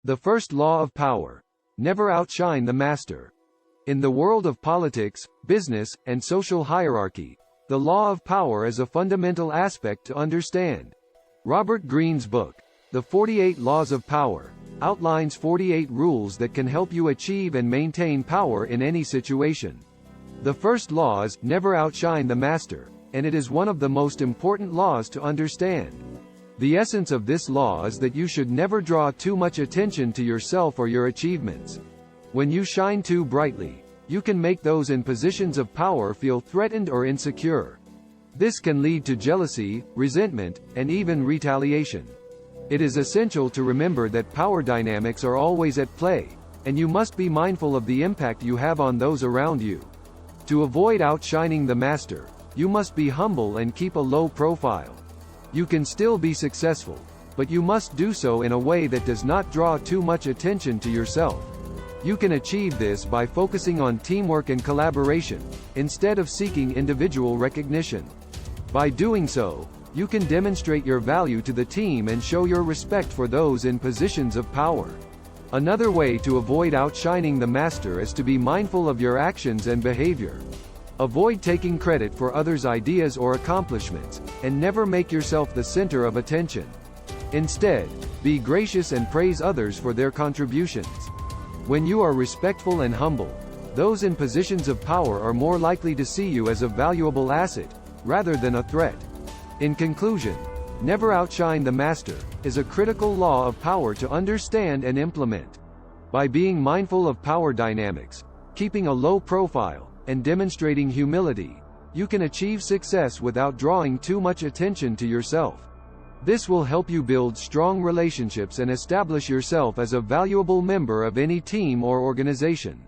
The first law of power. Never outshine the master. In the world of politics, business, and social hierarchy, the law of power is a fundamental aspect to understand. Robert Greene's book, The 48 Laws of Power, outlines 48 rules that can help you achieve and maintain power in any situation. The first law is, never outshine the master, and it is one of the most important laws to understand. The essence of this law is that you should never draw too much attention to yourself or your achievements. When you shine too brightly, you can make those in positions of power feel threatened or insecure. This can lead to jealousy, resentment, and even retaliation. It is essential to remember that power dynamics are always at play, and you must be mindful of the impact you have on those around you. To avoid outshining the master, you must be humble and keep a low profile. You can still be successful, but you must do so in a way that does not draw too much attention to yourself. You can achieve this by focusing on teamwork and collaboration, instead of seeking individual recognition. By doing so, you can demonstrate your value to the team and show your respect for those in positions of power. Another way to avoid outshining the master is to be mindful of your actions and behavior. Avoid taking credit for others' ideas or accomplishments, and never make yourself the center of attention. Instead, be gracious and praise others for their contributions. When you are respectful and humble, those in positions of power are more likely to see you as a valuable asset, rather than a threat. In conclusion, never outshine the master is a critical law of power to understand and implement. By being mindful of power dynamics, keeping a low profile, and demonstrating humility, you can achieve success without drawing too much attention to yourself. This will help you build strong relationships and establish yourself as a valuable member of any team or organization.